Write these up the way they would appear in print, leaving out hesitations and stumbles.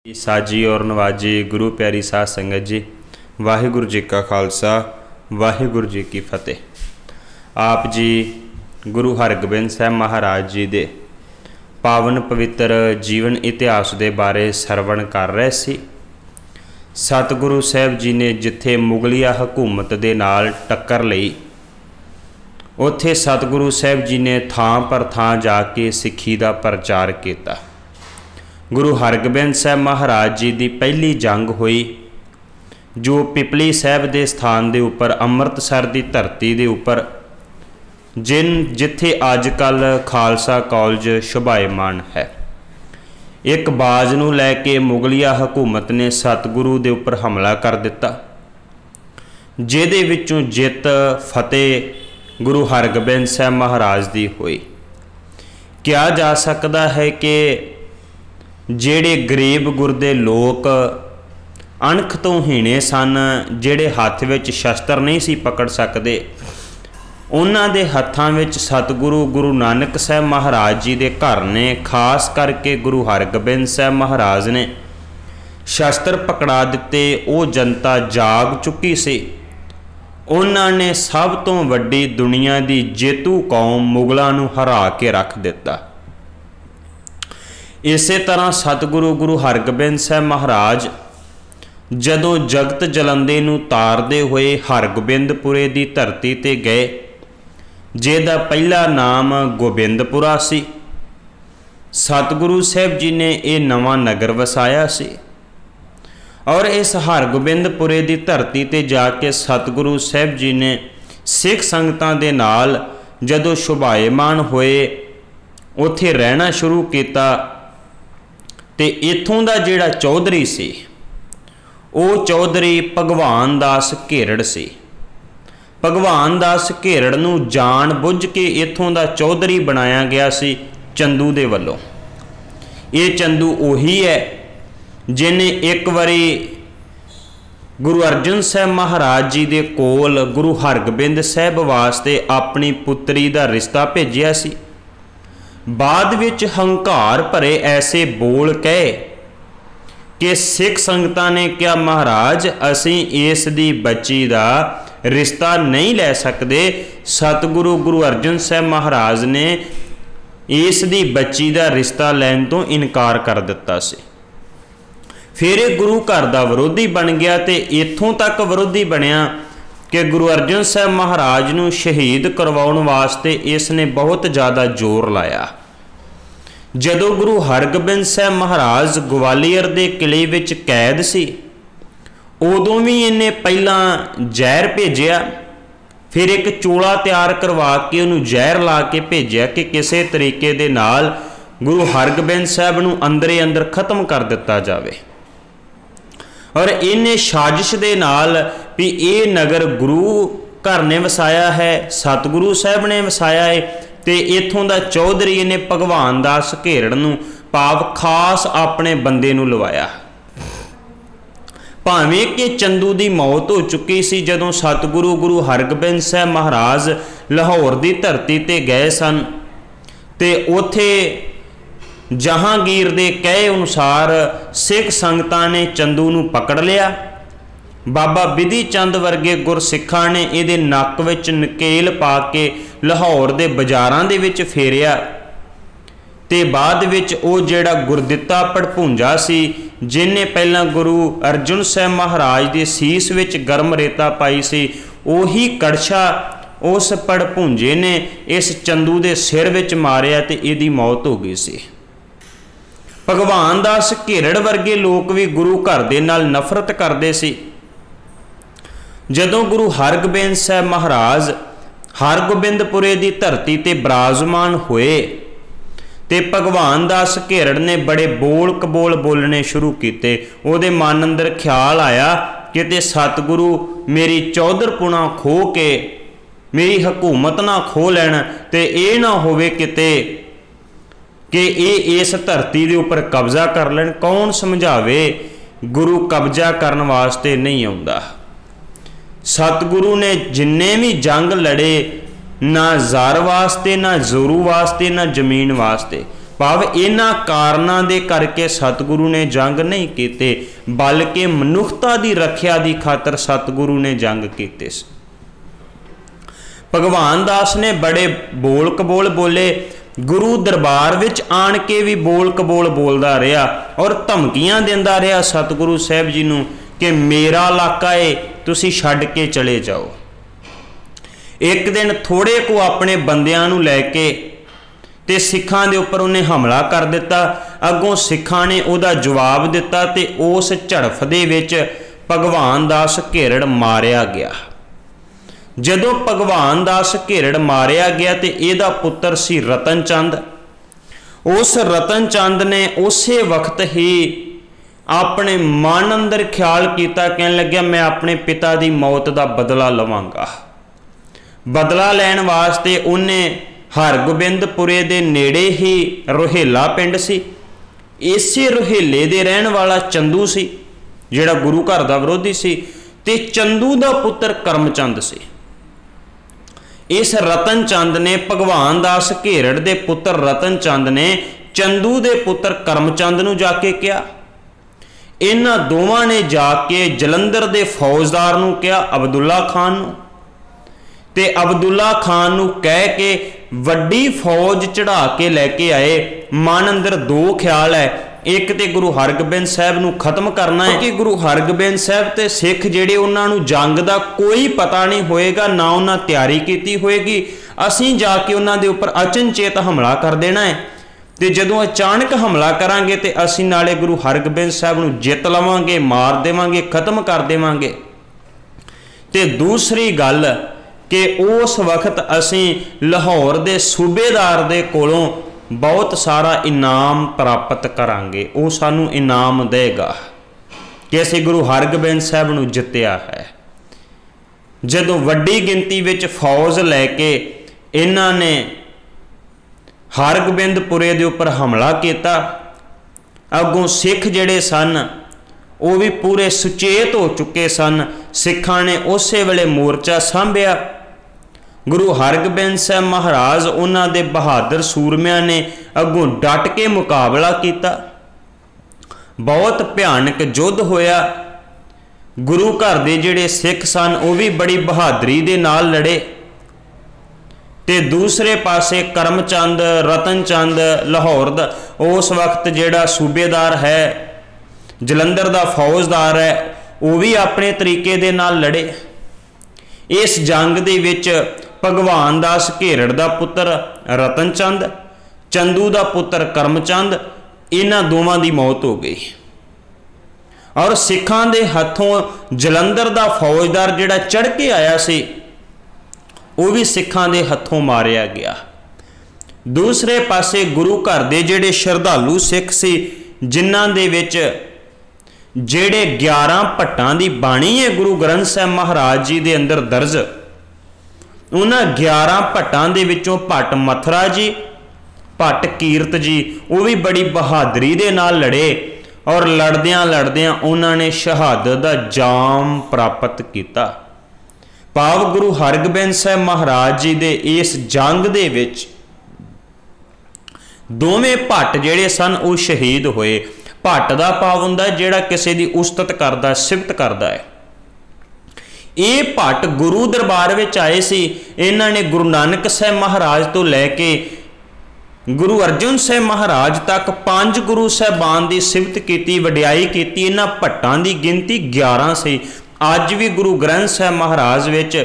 साजी और नवाजी गुरु प्यारी साध संगत जी, वाहिगुरु जी का खालसा वाहिगुरु जी की फतेह। आप जी गुरु हरगोबिंद साहब महाराज जी दे पावन पवित्र जीवन इतिहास के बारे सरवण कर रहे सी। सतगुरु साहब जी ने जिथे मुगलिया हुकूमत दे नाल टक्कर लई, उत्थे सतगुरु साहब जी ने थां पर थां जाके सिੱਖੀ का प्रचार किया। गुरु हरगोबिंद साहब महाराज जी की पहली जंग हुई जो पिपली साहब के स्थान के उपर अमृतसर की धरती के उपर जिथे अजकल खालसा कॉलेज शोभायमान है। एक बाज नूं लैके मुगलिया हुकूमत ने सतगुरु के उपर हमला कर दिता, जिहदे विचों जित फतेह गुरु हरगोबिंद साहब महाराज की हुई। कहा जा सकता है कि जेड़े गरीब गुरदे लोग अणख तो हीणे सन, जेड़े हत्थ विच शस्त्र नहीं सी पकड़ सकते, उन्हां दे हत्थां विच सतगुरु गुरु नानक साहब महाराज जी दे घर ने, खास करके गुरु हरगोबिंद साहब महाराज ने शस्त्र पकड़ा दिते। वो जनता जाग चुकी सी। उन्हां ने सब तो वड्डी दुनिया की जेतू कौम मुगलों नूं हरा के रख दिता। इसे तरह सतगुरु गुरु हरगोबिंद साहब महाराज जदों जगत जलंदे नूं तारदे हुए हरगोबिंदपुरे की धरती ते गए, जिहदा पहला नाम गोबिंदपुरा सी। सतगुरु साहब जी ने यह नवां नगर वसाया सी और इस हरगोबिंदपुरे की धरती ते जाके सतगुरु साहब जी ने सिख संगतां दे नाल जदों शोभायमान होए, उत्थे रहना शुरू किया। ते इत्थों का जिहड़ा चौधरी सी, वो चौधरी भगवान दास घेरड़ सी। भगवान दास घेरड़ नूं जान बुझ के इत्थों का चौधरी बनाया गया सी चंदू दे वल्लों। ये चंदू उही है जिन्हें एक बारी गुरु अर्जन साहब महाराज जी दे कोल गुरु हरगोबिंद साहब वास्ते अपनी पुत्री का रिश्ता भेजिया सी। बाद विच हंकार भरे ऐसे बोल कहे कि सिख संगतां ने क्या महाराज असीं इस दी बच्ची का रिश्ता नहीं लै सकते। सतगुरु गुरु अर्जन साहब महाराज ने इस दी बच्ची का रिश्ता लैन तो इनकार कर दिता सी। फिर ये गुरु घर का विरोधी बन गया ते इत्थों तक विरोधी बनया कि गुरु अर्जन साहब महाराज नूं शहीद करवाउण वास्ते इसने बहुत ज़्यादा जोर लाया। जदों गुरु हरगोबिंद साहब महाराज ग्वालियर के किले विच कैद सी, उदों भी इन्हें पहला जहर भेजिया, फिर एक चोला तैयार करवा के उन्होंने जहर ला के भेजिया कि किसी तरीके दे नाल गुरु हरगोबिंद साहब नूं अंदरे अंदर खत्म कर दिता जाए। और इन्हें साजिश दे नाल भी ये नगर गुरु घर ने वसाया है, सतगुरु साहब ने वसाया है, तो इत्थों का चौधरी इन्हें भगवान दास घेरड़ नूं भाव खास अपने बंदे नूं लवाया। भावें कि चंदू की मौत हो चुकी सी जदों सतगुरु गुरु हरगोबिंद साहब महाराज लाहौर की धरती ते गए सन, ते उथे जहांगीर दे कहे अनुसार सिख संगतां ने चंदू नूं पकड़ लिया। बाबा बिधि चंद वर्गे गुरसिखां ने इहदे नक विच नकेल पा के लाहौर दे बाजारां दे विच फेरिया, ते बाद विच वो जिहड़ा गुरदित्ता भड़भूंजा सी, जिन्हें पहला गुरु अर्जुन साहब महाराज दे सीस विच गर्म रेता पाई सी, उही कड़छा उस भड़भूंजे ने इस चंदू दे सिर विच मारिया ते इहदी मौत हो गई सी। भगवान दास घेरड़ वर्गे लोग भी गुरु घर दे नाल नफरत करते सी। जदों गुरु हरगोबिंद साहब महाराज हरगोबिंदपुरे की धरती ते विराजमान होए, ते भगवान दास घेरड़ ने बड़े बोल कबोल बोलने शुरू किए। उहदे मन अंदर ख्याल आया कि ते सतगुरु मेरी चौधरपुणा खो के मेरी हुकूमत ना खो लैण, ते ये ना होवे किते कि ये इस धरती के उपर कब्जा कर लैन। कौन समझावे, गुरु कब्जा करन वास्ते नहीं आउंदा। सतगुरु ने जिन्ने भी जंग लड़े, ना ज़र वास्ते, ना जोरू वास्ते, ना जमीन वास्ते, ਭਾਵ ਇਹਨਾਂ ਕਾਰਨਾਂ ਦੇ ਕਰਕੇ ਸਤਿਗੁਰੂ ਨੇ ਜੰਗ ਨਹੀਂ ਕੀਤੇ, ਬਲਕਿ ਮਨੁੱਖਤਾ ਦੀ ਰੱਖਿਆ ਦੀ ਖਾਤਰ ਸਤਿਗੁਰੂ ਨੇ ਜੰਗ ਕੀਤੇ ਸੀ। ਭਗਵਾਨ ਦਾਸ ਨੇ ਬੜੇ ਬੋਲ ਕਬੋਲ ਬੋਲੇ, ਗੁਰੂ ਦਰਬਾਰ ਵਿੱਚ ਆਣ ਕੇ ਵੀ ਬੋਲ ਕਬੋਲ ਬੋਲਦਾ ਰਿਹਾ ਔਰ ਧਮਕੀਆਂ ਦਿੰਦਾ ਰਿਹਾ ਸਤਿਗੁਰੂ ਸਾਹਿਬ ਜੀ ਨੂੰ ਕਿ ਮੇਰਾ ਇਲਾਕਾ ਏ, ਤੁਸੀਂ ਛੱਡ ਕੇ ਚਲੇ ਜਾਓ। ਇੱਕ ਦਿਨ ਥੋੜੇ ਕੁ ਆਪਣੇ ਬੰਦਿਆਂ ਨੂੰ ਲੈ ਕੇ ਤੇ ਸਿੱਖਾਂ ਦੇ ਉੱਪਰ ਉਹਨੇ ਹਮਲਾ ਕਰ ਦਿੱਤਾ। ਅੱਗੋਂ ਸਿੱਖਾਂ ਨੇ ਉਹਦਾ ਜਵਾਬ ਦਿੱਤਾ ਤੇ ਉਸ ਝੜਫ ਦੇ ਵਿੱਚ ਭਗਵਾਨ ਦਾਸ ਘੇਰੜ ਮਾਰਿਆ ਗਿਆ। ਜਦੋਂ ਭਗਵਾਨ ਦਾਸ ਘੇਰੜ ਮਾਰਿਆ ਗਿਆ ਤੇ ਇਹਦਾ ਪੁੱਤਰ ਸੀ ਰਤਨ ਚੰਦ। ਉਸ ਰਤਨ ਚੰਦ ਨੇ ਉਸੇ ਵਕਤ ਹੀ ਆਪਣੇ ਮਨ ਅੰਦਰ ਖਿਆਲ ਕੀਤਾ, ਕਹਿਣ ਲੱਗਿਆ ਮੈਂ ਆਪਣੇ ਪਿਤਾ ਦੀ ਮੌਤ ਦਾ ਬਦਲਾ ਲਵਾਂਗਾ। ਬਦਲਾ ਲੈਣ ਵਾਸਤੇ ਉਹਨੇ ਹਰਗੋਬਿੰਦਪੁਰੇ ਦੇ ਨੇੜੇ ਹੀ ਰੋਹੇਲਾ ਪਿੰਡ ਸੀ, ਇਸੇ ਰੋਹੇਲੇ ਦੇ ਰਹਿਣ ਵਾਲਾ ਚੰਦੂ ਸੀ ਜਿਹੜਾ ਗੁਰੂ ਘਰ ਦਾ ਵਿਰੋਧੀ ਸੀ, ਤੇ ਚੰਦੂ ਦਾ ਪੁੱਤਰ ਕਰਮਚੰਦ ਸੀ। ਇਸ ਰਤਨ ਚੰਦ ਨੇ ਭਗਵਾਨ ਦਾਸ ਘੇਰੜ ਦੇ ਪੁੱਤਰ ਰਤਨ ਚੰਦ ਨੇ ਚੰਦੂ ਦੇ ਪੁੱਤਰ ਕਰਮਚੰਦ ਨੂੰ ਜਾ ਕੇ ਕਿਹਾ। ਇਹਨਾਂ ਦੋਵਾਂ ਨੇ ਜਾ ਕੇ ਜਲੰਧਰ ਦੇ ਫੌਜਦਾਰ ਨੂੰ ਕਿਹਾ, ਅਬਦੁੱਲਾ ਖਾਨ ਨੂੰ, ਤੇ ਅਬਦੁੱਲਾ ਖਾਨ ਨੂੰ ਕਹਿ ਕੇ ਵੱਡੀ ਫੌਜ ਚੜਾ ਕੇ ਲੈ ਕੇ ਆਏ। ਮਨ ਅੰਦਰ ਦੋ ਖਿਆਲ ਹੈ, ਇੱਕ ਤੇ ਗੁਰੂ ਹਰਗੋਬਿੰਦ ਸਾਹਿਬ ਨੂੰ ਖਤਮ ਕਰਨਾ ਹੈ ਕਿ ਗੁਰੂ ਹਰਗੋਬਿੰਦ ਸਾਹਿਬ ਤੇ ਸਿੱਖ ਜਿਹੜੇ ਉਹਨਾਂ ਨੂੰ ਜੰਗ ਦਾ ਕੋਈ ਪਤਾ ਨਹੀਂ ਹੋਏਗਾ, ਨਾ ਉਹਨਾਂ ਤਿਆਰੀ ਕੀਤੀ ਹੋਏਗੀ, ਅਸੀਂ ਜਾ ਕੇ ਉਹਨਾਂ ਦੇ ਉੱਪਰ ਅਚਨਚੇਤ ਹਮਲਾ ਕਰ ਦੇਣਾ ਹੈ, ਤੇ ਜਦੋਂ ਅਚਾਨਕ ਹਮਲਾ ਕਰਾਂਗੇ ਤੇ ਅਸੀਂ ਨਾਲੇ ਗੁਰੂ ਹਰਗੋਬਿੰਦ ਸਾਹਿਬ ਨੂੰ ਜਿੱਤ ਲਵਾਂਗੇ, ਮਾਰ ਦੇਵਾਂਗੇ, ਖਤਮ ਕਰ ਦੇਵਾਂਗੇ। ਤੇ ਦੂਸਰੀ ਗੱਲ ਕਿ ਉਸ ਵਕਤ ਅਸੀਂ ਲਾਹੌਰ ਦੇ ਸੂਬੇਦਾਰ ਦੇ ਕੋਲੋਂ ਬਹੁਤ ਸਾਰਾ ਇਨਾਮ ਪ੍ਰਾਪਤ ਕਰਾਂਗੇ, ਉਹ ਸਾਨੂੰ ਇਨਾਮ ਦੇਗਾ ਕਿ ਅਸੀਂ ਗੁਰੂ ਹਰਗੋਬਿੰਦ ਸਾਹਿਬ ਨੂੰ ਜਿੱਤਿਆ ਹੈ। ਜਦੋਂ ਵੱਡੀ ਗਿਣਤੀ ਵਿੱਚ ਫੌਜ ਲੈ ਕੇ ਇਹਨਾਂ ਨੇ ਹਰਗੋਬਿੰਦਪੁਰੇ ਦੇ ਉੱਪਰ ਹਮਲਾ ਕੀਤਾ, ਅੱਗੋਂ ਸਿੱਖ ਜਿਹੜੇ ਸਨ ਉਹ ਵੀ ਪੂਰੇ ਸੁਚੇਤ ਹੋ ਚੁੱਕੇ ਸਨ। ਸਿੱਖਾਂ ਨੇ ਉਸੇ ਵੇਲੇ ਮੋਰਚਾ ਸਾਂਭਿਆ। ਗੁਰੂ ਹਰਗੋਬਿੰਦ ਸਾਹਿਬ ਮਹਾਰਾਜ ਉਹਨਾਂ ਦੇ ਬਹਾਦਰ ਸੂਰਮਿਆਂ ਨੇ ਅੱਗੋਂ ਡਟ ਕੇ ਮੁਕਾਬਲਾ ਕੀਤਾ। ਬਹੁਤ ਭਿਆਨਕ ਯੁੱਧ ਹੋਇਆ। ਗੁਰੂ ਘਰ ਦੇ ਜਿਹੜੇ ਸਿੱਖ ਸਨ ਉਹ ਵੀ ਬੜੀ ਬਹਾਦਰੀ ਦੇ ਨਾਲ ਲੜੇ, ਤੇ ਦੂਸਰੇ ਪਾਸੇ ਕਰਮਚੰਦ, ਰਤਨ ਚੰਦ ਲਾਹੌਰ ਦਾ ਉਸ ਵਕਤ ਜਿਹੜਾ ਸੂਬੇਦਾਰ ਹੈ, ਜਲੰਧਰ ਦਾ ਫੌਜਦਾਰ ਹੈ, ਉਹ ਵੀ ਆਪਣੇ ਤਰੀਕੇ ਦੇ ਨਾਲ ਲੜੇ। ਇਸ ਜੰਗ ਦੇ ਵਿੱਚ ਭਗਵਾਨ ਦਾਸ ਘੇਰੜ ਦਾ ਪੁੱਤਰ ਰਤਨ ਚੰਦ, ਚੰਦੂ ਦਾ ਪੁੱਤਰ ਕਰਮਚੰਦ, ਇਹਨਾਂ ਦੋਵਾਂ ਦੀ ਮੌਤ ਹੋ ਗਈ। ਔਰ ਸਿੱਖਾਂ ਦੇ ਹੱਥੋਂ ਜਲੰਧਰ ਦਾ ਫੌਜਦਾਰ ਜਿਹੜਾ ਚੜ੍ਹ ਕੇ ਆਇਆ ਸੀ ਉਹ ਵੀ ਸਿੱਖਾਂ ਦੇ ਹੱਥੋਂ ਮਾਰਿਆ ਗਿਆ। ਦੂਸਰੇ ਪਾਸੇ ਗੁਰੂ ਘਰ ਦੇ ਜਿਹੜੇ ਸ਼ਰਧਾਲੂ ਸਿੱਖ ਸੀ, ਜਿਨ੍ਹਾਂ ਦੇ ਵਿੱਚ ਜਿਹੜੇ 11 ਭੱਟਾਂ ਦੀ ਬਾਣੀ ਹੈ ਗੁਰੂ ਗ੍ਰੰਥ ਸਾਹਿਬ ਮਹਾਰਾਜ ਜੀ ਦੇ ਅੰਦਰ ਦਰਜ, ਉਹਨਾਂ 11 ਭੱਟਾਂ ਦੇ ਵਿੱਚੋਂ ਭੱਟ ਮਥਰਾ ਜੀ, ਭੱਟ ਕੀਰਤ ਜੀ, ਉਹ ਵੀ ਬੜੀ ਬਹਾਦਰੀ ਦੇ ਨਾਲ ਲੜੇ ਔਰ ਲੜਦਿਆਂ ਲੜਦਿਆਂ ਉਹਨਾਂ ਨੇ ਸ਼ਹਾਦਤ ਦਾ ਜਾਮ ਪ੍ਰਾਪਤ ਕੀਤਾ। ਭਾਵ ਗੁਰੂ ਹਰਗੋਬਿੰਦ ਸਾਹਿਬ ਮਹਾਰਾਜ ਜੀ ਦੇ ਇਸ ਜੰਗ ਦੇ ਵਿੱਚ ਦੋਵੇਂ ਭੱਟ ਜਿਹੜੇ ਸਨ ਉਹ ਸ਼ਹੀਦ ਹੋਏ। ਭੱਟ ਦਾ ਭਾਵ ਹੁੰਦਾ ਜਿਹੜਾ ਕਿਸੇ ਦੀ ਉਸਤਤ ਕਰਦਾ, ਸਿਫਤ ਕਰਦਾ ਹੈ। ਇਹ ਭੱਟ ਗੁਰੂ ਦਰਬਾਰ ਵਿੱਚ ਆਏ ਸੀ। ਇਹਨਾਂ ਨੇ ਗੁਰੂ ਨਾਨਕ ਸਾਹਿਬ ਮਹਾਰਾਜ ਤੋਂ ਲੈ ਕੇ ਗੁਰੂ ਅਰਜਨ ਸਾਹਿਬ ਮਹਾਰਾਜ ਤੱਕ 5 ਗੁਰੂ ਸਾਹਿਬਾਨ ਦੀ ਸਿਫਤ ਕੀਤੀ, ਵਡਿਆਈ ਕੀਤੀ। ਇਹਨਾਂ ਭੱਟਾਂ ਦੀ ਗਿਣਤੀ 11 ਸੀ। ਅੱਜ ਵੀ ਗੁਰੂ ਗ੍ਰੰਥ ਸਾਹਿਬ ਮਹਾਰਾਜ ਵਿੱਚ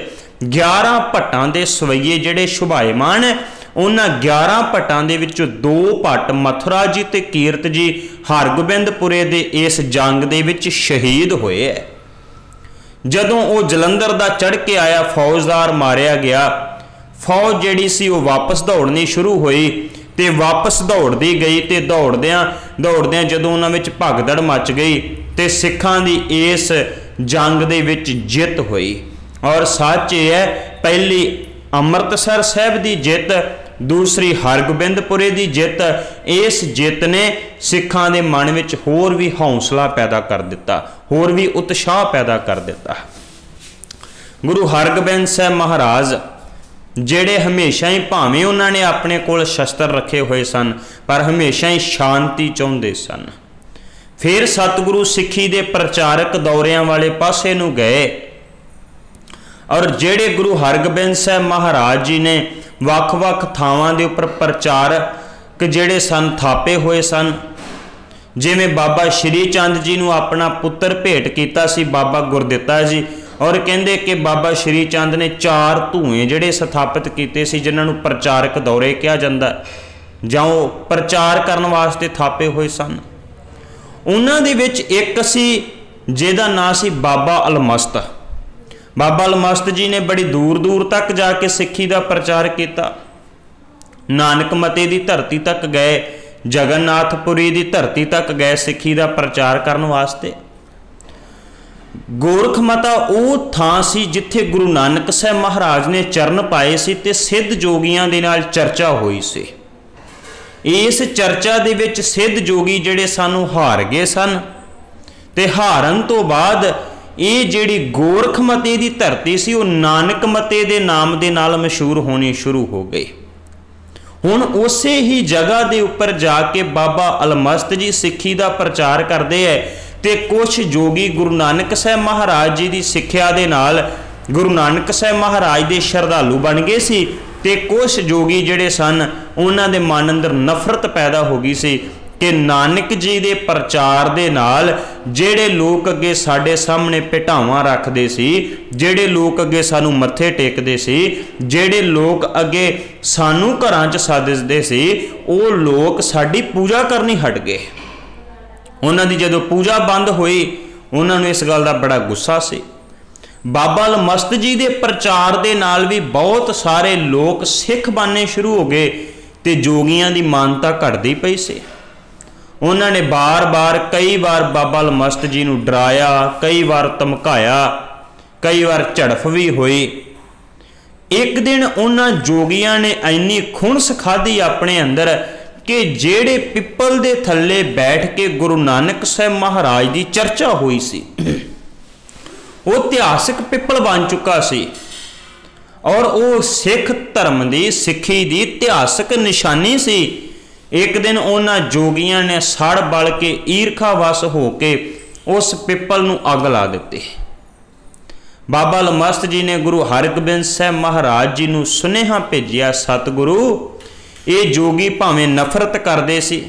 11 ਭੱਟਾਂ ਦੇ ਸਵਈਏ ਜਿਹੜੇ ਸ਼ੁਭਾਇਮਾਨ ਹੈ, ਉਹਨਾਂ 11 ਭੱਟਾਂ ਦੇ ਵਿੱਚੋਂ 2 ਭੱਟ ਮਥੁਰਾ ਜੀ ਤੇ ਕੀਰਤ ਜੀ ਹਰਗੋਬਿੰਦਪੁਰੇ ਦੇ ਇਸ ਜੰਗ ਦੇ ਵਿੱਚ ਸ਼ਹੀਦ ਹੋਏ ਹੈ। ਜਦੋਂ ਉਹ ਜਲੰਧਰ ਦਾ ਚੜ੍ਹ ਕੇ ਆਇਆ ਫੌਜਦਾਰ ਮਾਰਿਆ ਗਿਆ, ਫੌਜ ਜਿਹੜੀ ਸੀ ਉਹ ਵਾਪਸ ਦੌੜਨੀ ਸ਼ੁਰੂ ਹੋਈ ਤੇ ਵਾਪਸ ਦੌੜਦੀ ਗਈ, ਤੇ ਦੌੜਦਿਆਂ ਜਦੋਂ ਉਹਨਾਂ ਵਿੱਚ ਭਗਦੜ ਮਚ ਗਈ ਤੇ ਸਿੱਖਾਂ ਦੀ ਇਸ ਜੰਗ ਦੇ ਵਿੱਚ ਜਿੱਤ ਹੋਈ। ਔਰ ਸੱਚ ਇਹ ਹੈ, ਪਹਿਲੀ ਅੰਮ੍ਰਿਤਸਰ ਸਾਹਿਬ ਦੀ ਜਿੱਤ, ਦੂਸਰੀ ਹਰਗੋਬਿੰਦਪੁਰੇ ਦੀ ਜਿੱਤ। ਇਸ ਜਿੱਤ ਨੇ ਸਿੱਖਾਂ ਦੇ ਮਨ ਵਿੱਚ ਹੋਰ ਵੀ ਹੌਸਲਾ ਪੈਦਾ ਕਰ ਦਿੱਤਾ, ਹੋਰ ਵੀ ਉਤਸ਼ਾਹ ਪੈਦਾ ਕਰ ਦਿੱਤਾ। ਗੁਰੂ ਹਰਗੋਬਿੰਦ ਸਾਹਿਬ ਮਹਾਰਾਜ ਜਿਹੜੇ ਹਮੇਸ਼ਾ ਹੀ ਭਾਵੇਂ ਉਹਨਾਂ ਨੇ ਆਪਣੇ ਕੋਲ ਸ਼ਸਤਰ ਰੱਖੇ ਹੋਏ ਸਨ ਪਰ ਹਮੇਸ਼ਾ ਹੀ ਸ਼ਾਂਤੀ ਚਾਹੁੰਦੇ ਸਨ। ਫਿਰ ਸਤਿਗੁਰੂ ਸਿੱਖੀ ਦੇ ਪ੍ਰਚਾਰਕ ਦੌਰਿਆਂ ਵਾਲੇ ਪਾਸੇ ਨੂੰ ਗਏ ਔਰ ਜਿਹੜੇ ਗੁਰੂ ਹਰਗੋਬਿੰਦ ਸਾਹਿਬ ਮਹਾਰਾਜ ਜੀ ਨੇ ਵੱਖ-ਵੱਖ ਥਾਵਾਂ ਦੇ ਉੱਪਰ ਪ੍ਰਚਾਰਕ ਜਿਹੜੇ ਸਨ ਥਾਪੇ ਹੋਏ ਸਨ, ਜਿਵੇਂ ਬਾਬਾ ਸ਼੍ਰੀ ਚੰਦ ਜੀ ਨੂੰ ਆਪਣਾ ਪੁੱਤਰ ਭੇਟ ਕੀਤਾ ਸੀ ਬਾਬਾ ਗੁਰਦਿੱਤਾ ਜੀ, ਔਰ ਕਹਿੰਦੇ ਕਿ ਬਾਬਾ ਸ਼੍ਰੀ ਚੰਦ ਨੇ 4 ਧੂਏ ਜਿਹੜੇ ਸਥਾਪਿਤ ਕੀਤੇ ਸੀ ਜਿਨ੍ਹਾਂ ਨੂੰ ਪ੍ਰਚਾਰਕ ਦੌਰੇ ਕਿਹਾ ਜਾਂਦਾ ਜਾਂ ਉਹ ਪ੍ਰਚਾਰ ਕਰਨ ਵਾਸਤੇ ਥਾਪੇ ਹੋਏ ਸਨ। ਉਹਨਾਂ ਦੇ ਵਿੱਚ ਇੱਕ ਸੀ ਜਿਹਦਾ ਨਾਂ ਸੀ ਬਾਬਾ ਅਲਮਸਤ। ਬਾਬਾ ਅਲਮਸਤ ਜੀ ਨੇ ਬੜੀ ਦੂਰ ਦੂਰ ਤੱਕ ਜਾ ਕੇ ਸਿੱਖੀ ਦਾ ਪ੍ਰਚਾਰ ਕੀਤਾ। ਨਾਨਕ ਮਤੇ ਦੀ ਧਰਤੀ ਤੱਕ ਗਏ, ਜਗਨਨਾਥਪੁਰੀ ਦੀ ਧਰਤੀ ਤੱਕ ਗਏ ਸਿੱਖੀ ਦਾ ਪ੍ਰਚਾਰ ਕਰਨ ਵਾਸਤੇ। ਗੋਰਖਮਤਾ ਉਹ ਥਾਂ ਸੀ ਜਿੱਥੇ ਗੁਰੂ ਨਾਨਕ ਸਾਹਿਬ ਮਹਾਰਾਜ ਨੇ ਚਰਨ ਪਾਏ ਸੀ ਤੇ ਸਿੱਧ ਜੋਗੀਆਂ ਦੇ ਨਾਲ ਚਰਚਾ ਹੋਈ ਸੀ। ਇਸ ਚਰਚਾ ਦੇ ਵਿੱਚ ਸਿੱਧ ਜੋਗੀ ਜਿਹੜੇ ਸਾਨੂੰ ਹਾਰ ਗਏ ਸਨ ਤੇ ਹਾਰਨ ਤੋਂ ਬਾਅਦ ਇਹ ਜਿਹੜੀ ਗੋਰਖਮਤੇ ਦੀ ਧਰਤੀ ਸੀ ਉਹ ਨਾਨਕ ਮਤੇ ਦੇ ਨਾਮ ਦੇ ਨਾਲ ਮਸ਼ਹੂਰ ਹੋਣੀ ਸ਼ੁਰੂ ਹੋ ਗਈ। ਹੁਣ ਉਸੇ ਹੀ ਜਗ੍ਹਾ ਦੇ ਉੱਪਰ ਜਾ ਕੇ ਬਾਬਾ ਅਲਮਸਤ ਜੀ ਸਿੱਖੀ ਦਾ ਪ੍ਰਚਾਰ ਕਰਦੇ ਹੈ ਤੇ ਕੁਛ ਜੋਗੀ ਗੁਰੂ ਨਾਨਕ ਸਾਹਿਬ ਮਹਾਰਾਜ ਜੀ ਦੀ ਸਿੱਖਿਆ ਦੇ ਨਾਲ ਗੁਰੂ ਨਾਨਕ ਸਾਹਿਬ ਮਹਾਰਾਜ ਦੇ ਸ਼ਰਧਾਲੂ ਬਣ ਗਏ ਸੀ ਤੇ ਕੁਛ ਜੋਗੀ ਜਿਹੜੇ ਸਨ ਉਹਨਾਂ ਦੇ ਮਨ ਅੰਦਰ ਨਫ਼ਰਤ ਪੈਦਾ ਹੋ ਗਈ ਸੀ ਕਿ ਨਾਨਕ ਜੀ ਦੇ ਪ੍ਰਚਾਰ ਦੇ ਨਾਲ ਜਿਹੜੇ ਲੋਕ ਅੱਗੇ ਸਾਡੇ ਸਾਹਮਣੇ ਭੇਟਾਵਾਂ ਰੱਖਦੇ ਸੀ, ਜਿਹੜੇ ਲੋਕ ਅੱਗੇ ਸਾਨੂੰ ਮੱਥੇ ਟੇਕਦੇ ਸੀ, ਜਿਹੜੇ ਲੋਕ ਅੱਗੇ ਸਾਨੂੰ ਘਰਾਂ 'ਚ ਸੱਦਦੇ ਸੀ, ਉਹ ਲੋਕ ਸਾਡੀ ਪੂਜਾ ਕਰਨੀ ਹਟ ਗਏ। ਉਹਨਾਂ ਦੀ ਜਦੋਂ ਪੂਜਾ ਬੰਦ ਹੋਈ ਉਹਨਾਂ ਨੂੰ ਇਸ ਗੱਲ ਦਾ ਬੜਾ ਗੁੱਸਾ ਸੀ। ਬਾਬਾ ਅਲਮਸਤ ਜੀ ਦੇ ਪ੍ਰਚਾਰ ਦੇ ਨਾਲ ਵੀ ਬਹੁਤ ਸਾਰੇ ਲੋਕ ਸਿੱਖ ਬਣਨੇ ਸ਼ੁਰੂ ਹੋ ਗਏ ਤੇ ਜੋਗੀਆਂ ਦੀ ਮਾਨਤਾ ਘਟਦੀ ਪਈ ਸੀ। ਉਹਨਾਂ ਨੇ ਬਾਰ-ਬਾਰ ਕਈ ਵਾਰ ਬਾਬਾ ਅਲਮਸਤ ਜੀ ਨੂੰ ਡਰਾਇਆ, ਕਈ ਵਾਰ ਧਮਕਾਇਆ, ਕਈ ਵਾਰ ਝੜਫ ਵੀ ਹੋਈ। ਇੱਕ ਦਿਨ ਉਹਨਾਂ ਜੋਗੀਆਂ ਨੇ ਇੰਨੀ ਖੁਣਸ ਖਾਧੀ ਆਪਣੇ ਅੰਦਰ ਕਿ ਜਿਹੜੇ ਪਿੱਪਲ ਦੇ ਥੱਲੇ ਬੈਠ ਕੇ ਗੁਰੂ ਨਾਨਕ ਸਾਹਿਬ ਮਹਾਰਾਜ ਦੀ ਚਰਚਾ ਹੋਈ ਸੀ ਉਹ ਇਤਿਹਾਸਕ ਪਿੱਪਲ ਬਣ ਚੁੱਕਾ ਸੀ ਔਰ ਉਹ ਸਿੱਖ ਧਰਮ ਦੀ ਸਿੱਖੀ ਦੀ ਇਤਿਹਾਸਕ ਨਿਸ਼ਾਨੀ ਸੀ। ਇੱਕ ਦਿਨ ਉਹਨਾਂ ਜੋਗੀਆਂ ਨੇ ਸੜ ਬਲ ਕੇ ਈਰਖਾ ਵਸ ਹੋ ਕੇ ਉਸ ਪਿੱਪਲ ਨੂੰ ਅੱਗ ਲਾ ਦਿੱਤੀ। ਬਾਬਾ ਅਲਮਸਤ ਜੀ ਨੇ ਗੁਰੂ ਹਰਗੋਬਿੰਦ ਸਾਹਿਬ ਮਹਾਰਾਜ ਜੀ ਨੂੰ ਸੁਨੇਹਾ ਭੇਜਿਆ, ਸਤਿਗੁਰੂ ਇਹ ਜੋਗੀ ਭਾਵੇਂ ਨਫ਼ਰਤ ਕਰਦੇ ਸੀ,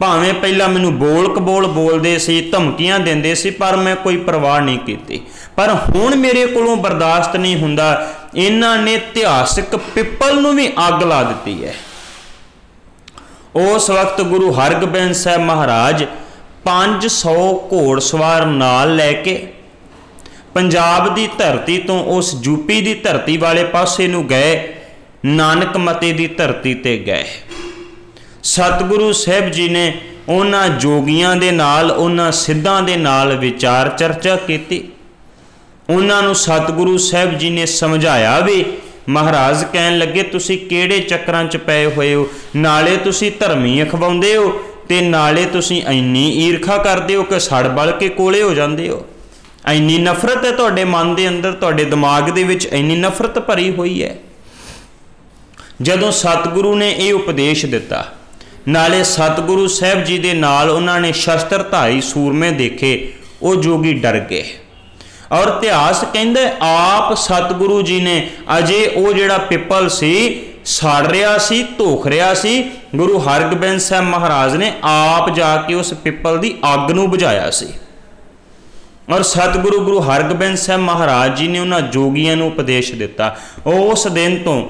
ਭਾਵੇਂ ਪਹਿਲਾਂ ਮੈਨੂੰ ਬੋਲ ਕਬੋਲ ਬੋਲਦੇ ਸੀ, ਧਮਕੀਆਂ ਦਿੰਦੇ ਸੀ, ਪਰ ਮੈਂ ਕੋਈ ਪਰਵਾਹ ਨਹੀਂ ਕੀਤੀ, ਪਰ ਹੁਣ ਮੇਰੇ ਕੋਲੋਂ ਬਰਦਾਸ਼ਤ ਨਹੀਂ ਹੁੰਦਾ। ਇਹਨਾਂ ਨੇ ਇਤਿਹਾਸਕ ਪਿੱਪਲ ਨੂੰ ਵੀ ਅੱਗ ਲਾ ਦਿੱਤੀ ਹੈ। ਉਸ ਵਕਤ ਗੁਰੂ ਹਰਗੋਬਿੰਦ ਸਾਹਿਬ ਮਹਾਰਾਜ 500 ਘੋੜਸਵਾਰ ਨਾਲ ਲੈ ਕੇ ਪੰਜਾਬ ਦੀ ਧਰਤੀ ਤੋਂ ਉਸ ਯੂਪੀ ਦੀ ਧਰਤੀ ਵਾਲੇ ਪਾਸੇ ਨੂੰ ਗਏ, ਨਾਨਕ ਮਤੇ ਦੀ ਧਰਤੀ ਤੇ ਗਏ। ਸਤਿਗੁਰੂ ਸਾਹਿਬ ਜੀ ਨੇ ਉਹਨਾਂ ਜੋਗੀਆਂ ਦੇ ਨਾਲ, ਉਹਨਾਂ ਸਿੱਧਾਂ ਦੇ ਨਾਲ ਵਿਚਾਰ ਚਰਚਾ ਕੀਤੀ। ਉਹਨਾਂ ਨੂੰ ਸਤਿਗੁਰੂ ਸਾਹਿਬ ਜੀ ਨੇ ਸਮਝਾਇਆ ਵੀ। ਮਹਾਰਾਜ ਕਹਿਣ ਲੱਗੇ ਤੁਸੀਂ ਕਿਹੜੇ ਚੱਕਰਾਂ 'ਚ ਪਏ ਹੋਏ ਹੋ, ਨਾਲੇ ਤੁਸੀਂ ਧਰਮੀ ਅਖਵਾਉਂਦੇ ਹੋ ਤੇ ਨਾਲੇ ਤੁਸੀਂ ਇੰਨੀ ਈਰਖਾ ਕਰਦੇ ਹੋ ਕਿ ਸੜ ਬਲ ਕੇ ਕੋਲੇ ਹੋ ਜਾਂਦੇ ਹੋ। ਇੰਨੀ ਨਫ਼ਰਤ ਹੈ ਤੁਹਾਡੇ ਮਨ ਦੇ ਅੰਦਰ, ਤੁਹਾਡੇ ਦਿਮਾਗ ਦੇ ਵਿੱਚ ਇੰਨੀ ਨਫ਼ਰਤ ਭਰੀ ਹੋਈ ਹੈ। ਜਦੋਂ ਸਤਿਗੁਰੂ ਨੇ ਇਹ ਉਪਦੇਸ਼ ਦਿੱਤਾ, ਨਾਲੇ ਸਤਿਗੁਰੂ ਸਾਹਿਬ ਜੀ ਦੇ ਨਾਲ ਉਹਨਾਂ ਨੇ ਸ਼ਸਤਰਧਾਰੀ ਸੂਰਮੇ ਦੇਖੇ, ਉਹ ਜੋਗੀ ਡਰ ਗਏ। ਔਰ ਇਤਿਹਾਸ ਕਹਿੰਦਾ ਆਪ ਸਤਿਗੁਰੂ ਜੀ ਨੇ ਅਜੇ ਉਹ ਜਿਹੜਾ ਪਿੱਪਲ ਸੀ ਸੜ ਰਿਹਾ ਸੀ, ਧੋਖ ਰਿਹਾ ਸੀ, ਗੁਰੂ ਹਰਗੋਬਿੰਦ ਸਾਹਿਬ ਮਹਾਰਾਜ ਨੇ ਆਪ ਜਾ ਕੇ ਉਸ ਪਿੱਪਲ ਦੀ ਅੱਗ ਨੂੰ ਬੁਝਾਇਆ ਸੀ। ਔਰ ਸਤਿਗੁਰੂ ਗੁਰੂ ਹਰਗੋਬਿੰਦ ਸਾਹਿਬ ਮਹਾਰਾਜ ਜੀ ਨੇ ਉਹਨਾਂ ਜੋਗੀਆਂ ਨੂੰ ਉਪਦੇਸ਼ ਦਿੱਤਾ। ਉਸ ਦਿਨ ਤੋਂ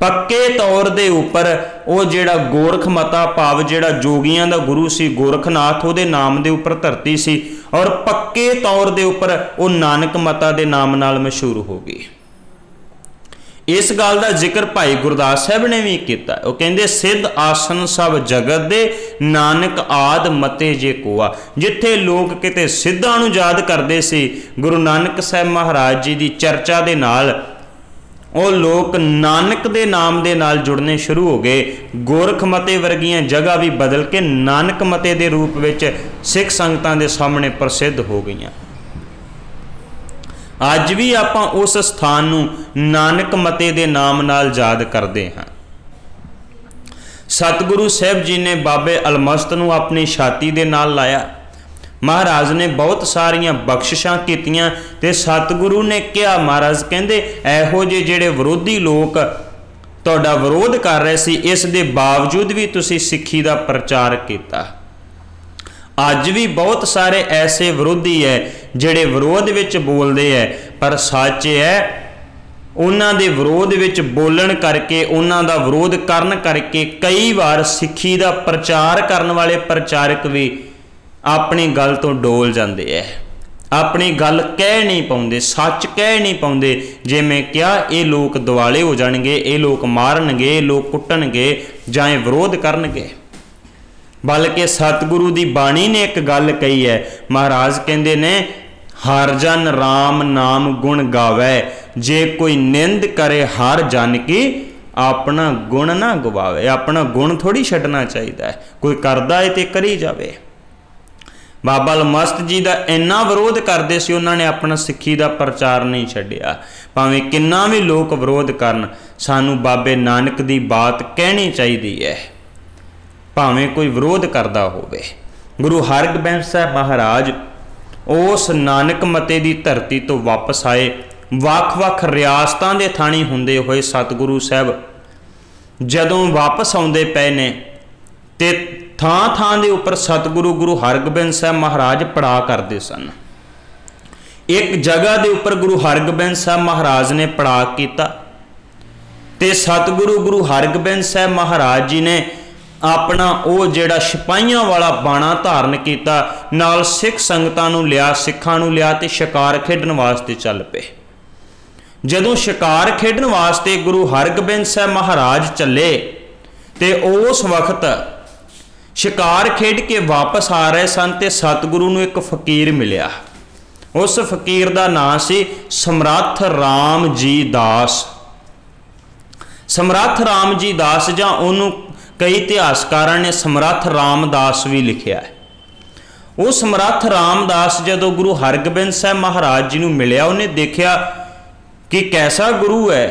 ਪੱਕੇ ਤੌਰ ਦੇ ਉੱਪਰ ਉਹ ਜਿਹੜਾ ਗੋਰਖਮਤਾ ਭਾਵ ਜਿਹੜਾ ਜੋਗੀਆਂ ਦਾ ਗੁਰੂ ਸੀ ਗੋਰਖਨਾਥ, ਉਹਦੇ ਨਾਮ ਦੇ ਉੱਪਰ ਧਰਤੀ ਸੀ ਔਰ ਪੱਕੇ ਤੌਰ ਦੇ ਉੱਪਰ ਉਹ ਨਾਨਕ ਮਤਾ ਦੇ ਨਾਮ ਨਾਲ ਮਸ਼ਹੂਰ ਹੋ ਗਈ। ਇਸ ਗੱਲ ਦਾ ਜ਼ਿਕਰ ਭਾਈ ਗੁਰਦਾਸ ਸਾਹਿਬ ਨੇ ਵੀ ਕੀਤਾ। ਉਹ ਕਹਿੰਦੇ ਸਿੱਧ ਆਸਨ ਸਭ ਜਗਤ ਦੇ, ਨਾਨਕ ਆਦ ਮਤੇ ਜੇ ਕੋਆ। ਜਿੱਥੇ ਲੋਕ ਕਿਤੇ ਸਿੱਧਾਂ ਨੂੰ ਯਾਦ ਕਰਦੇ ਸੀ, ਗੁਰੂ ਨਾਨਕ ਸਾਹਿਬ ਮਹਾਰਾਜ ਜੀ ਦੀ ਚਰਚਾ ਦੇ ਨਾਲ ਉਹ ਲੋਕ ਨਾਨਕ ਦੇ ਨਾਮ ਦੇ ਨਾਲ ਜੁੜਨੇ ਸ਼ੁਰੂ ਹੋ ਗਏ। ਗੋਰਖਮਤੇ ਵਰਗੀਆਂ ਜਗ੍ਹਾ ਵੀ ਬਦਲ ਕੇ ਨਾਨਕ ਮਤੇ ਦੇ ਰੂਪ ਵਿੱਚ ਸਿੱਖ ਸੰਗਤਾਂ ਦੇ ਸਾਹਮਣੇ ਪ੍ਰਸਿੱਧ ਹੋ ਗਈਆਂ। अज भी आपां उस स्थान नूं नानक मते दे नाम नाल याद करते हैं। सतगुरु साहब जी ने बाबे अलमस्त नूं अपनी छाती दे नाल लाया। महाराज ने बहुत सारियां बख्शिशां कीतियां ते सतगुरु ने कहा, महाराज कहंदे इहो जे जिहड़े विरोधी लोग तुहाडा विरोध कर रहे सी, इस दे बावजूद भी तुसीं सिੱਖੀ दा प्रचार कीता। अज भी बहुत सारे ऐसे विरोधी है जिहड़े विरोध विच बोलते हैं, पर सच है उन्हां दे विरोध विच बोलण करके, उन्हां दा विरोध करन करके कई बार सिੱਖੀ दा प्रचार करन वाले प्रचारक भी अपनी गल तो डोल जाते हैं, अपनी गल कह नहीं पाउंदे, सच कह नहीं पाउंदे। जे मैं क्या ये लोग दुआले हो जाणगे, ये लोग मारनगे, ये लोग कुट्टणगे जां विरोध करनगे। बल्कि सतगुरु की बाणी ने एक गल कही है, महाराज कहते ने हर जन राम नाम गुण गावै, जे कोई निंद करे हर जन की अपना गुण ना गवावे। अपना गुण थोड़ी छड्डना चाहिए, कोई करदा है तो करी जावे। बाबा अलमस्त जी का इन्ना विरोध करते सी, उन्होंने अपना सिੱਖੀ का प्रचार नहीं छड्डिया। भावें किन्ना भी लोग विरोध करन, सानू बाबे नानक की बात कहनी चाहिए है, भावें कोई विरोध करता होवे। गुरु हरगोबिंद साहब महाराज उस नानक मते की धरती तो वापस आए। वख-वख रियासतां दे थाणी हुंदे होए सतगुरु साहब जदों वापस आउंदे पए ने ते थां थां दे उपर सतगुरु गुरु हरगोबिंद साहब महाराज पड़ा करते सन। एक जगह दे उपर गुरु हरगोबिंद साहब महाराज ने पड़ा कीता ते सतगुरु गुरु हरगोबिंद साहब महाराज जी ने अपना वो जिहड़ा सिपाहियां वाला बाणा धारण किया, नाल सिख संगतां नूं लिया, सिखां नूं लिया ते शिकार खेडण वास्ते चल पे। जदों शिकार खेडण वास्ते गुरु हरगोबिंद साहब महाराज चले ते उस वक्त शिकार खेड के वापस आ रहे सन ते सतगुरु नूं एक फकीर मिलिया। उस फकीर दा नाम सी समर्थ राम जी दास। समर्थ राम जी दास जां उहनूं कई इतिहासकारां ने समर्थ रामदास भी लिखिया है। वो समर्थ रामदास जदों गुरु हरगोबिंद साहब महाराज जी नूं मिलिया, उन्हें देखा कि कैसा गुरु है।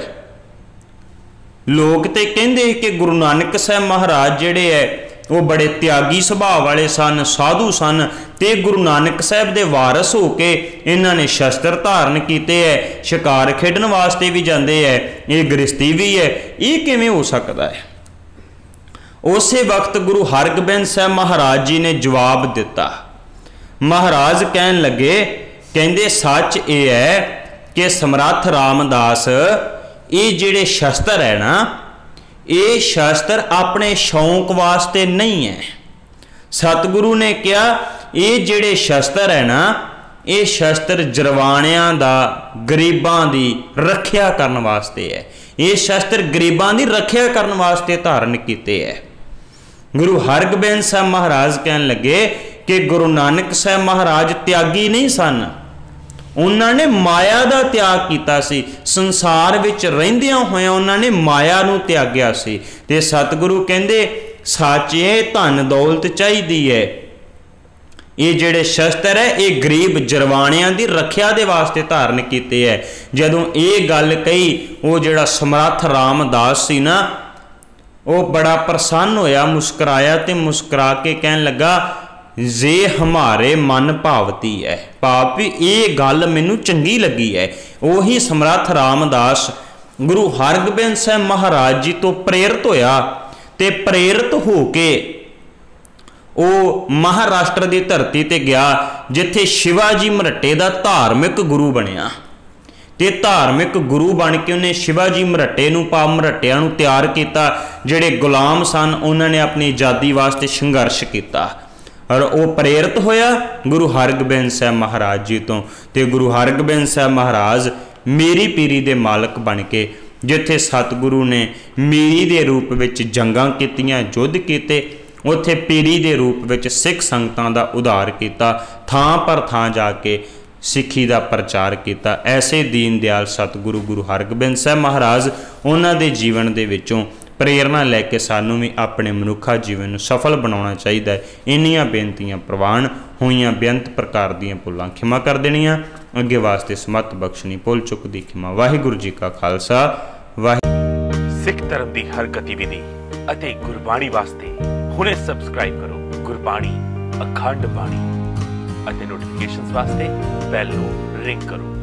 लोग तो कहते कि गुरु नानक साहब महाराज जिहड़े है वो बड़े त्यागी सुभाव वाले सन, साधु सन, ते गुरु नानक साहब दे वारस हो के इन्हां ने शस्त्र धारण कीते है, शिकार खेडण वास्ते भी जाते हैं, ये गृहस्थी भी है, ये किवें हो सकता है। उसे वक्त गुरु हरगोबिंद साहब महाराज जी ने जवाब दिता। महाराज कहन लगे, कहंदे सच ये है कि समर्थ रामदास ये जिहड़े शस्त्र है ना, ये शस्त्र अपने शौक वास्ते नहीं है। सतगुरु ने कहा ये जिहड़े शस्त्र है ना, ये शस्त्र जरवाणियां दा गरीबां दी रखिया करन वास्ते है। ये शस्त्र गरीबां दी रखिया करन वास्ते धारण कीते है। गुरु हरगोबिंद साहब महाराज कहन लगे कि गुरु नानक साहब महाराज त्यागी नहीं सन, उन्होंने माया का त्याग किया सी। संसार विच रहिंदियां होइयां उन्होंने माया नूं त्याग्या सी। ते सतगुरु कहंदे सच है धन दौलत चाहिदी है, ये जिहड़े शस्त्र है ये गरीब जरवाणियां दी रखिया दे वास्ते धारण कीते है। जदों ये गल कही, वो जिहड़ा समर्थ रामदास सी ना, वो बड़ा प्रसन्न होया, मुस्कुराया ते मुस्कुरा के कहन लगा जे हमारे मन भावती है, भाव भी ये गल मैनू चंगी लगी है। उही समर्थ रामदास गुरु हरगोबिंद साहब महाराज जी तो प्रेरित होया ते प्रेरित हो के वो महाराष्ट्र की धरती ते गया, जिथे शिवाजी मरहटे का धार्मिक गुरु बनया। ते धार्मिक गुरु बन के उन्हें शिवाजी मरहटे नूं पा मरहटियां नूं तैयार किया, जिहड़े गुलाम सन उन्होंने अपनी आज़ादी वास्ते संघर्ष किया। और वो प्रेरित होया गुरु हरगोबिंद साहब महाराज जी तो। ते गुरु हरगोबिंद साहब महाराज मीरी पीरी दे मालक बन के, जिथे सतगुरु ने मीरी दे रूप विच जंगां कीतियां, युद्ध कीते, उत्थे पीरी दे रूप विच सिख संगतां दा उद्धार किया, थां पर थां जाके सिੱਖੀ का प्रचार किया। ऐसे दीन दयाल सतगुरु गुरु हरगोबिंद साहब महाराज उन्हां दे जीवन दे विचों प्रेरणा लैके सानू भी अपने मनुखा जीवन में सफल बनाना चाहिए। इन्नियां बेनतियां प्रवान होइयां बेअंत प्रकार दीयां भुलां खिमा कर देनियां। ਅੱਗੇ ਵਾਸਤੇ ਸਮਤ ਬਖਸ਼ਣੀ, ਭੁੱਲ ਚੁੱਕ ਦੀ ਖਿਮਾ। ਵਾਹਿਗੁਰੂ ਜੀ ਕਾ ਖਾਲਸਾ, ਵਾਹਿਗੁਰੂ। ਸਿੱਖ ਧਰਮ ਦੀ ਹਰ ਗਤੀਵਿਧੀ ਅਤੇ ਗੁਰਬਾਣੀ ਵਾਸਤੇ ਹੁਣੇ ਸਬਸਕ੍ਰਾਈਬ ਕਰੋ ਗੁਰਬਾਣੀ ਅਖੰਡ ਬਾਣੀ ਅਤੇ ਨੋਟੀਫਿਕੇਸ਼ਨਸ ਵਾਸਤੇ ਬੈਲ ਨੂੰ ਰਿੰਗ ਕਰੋ।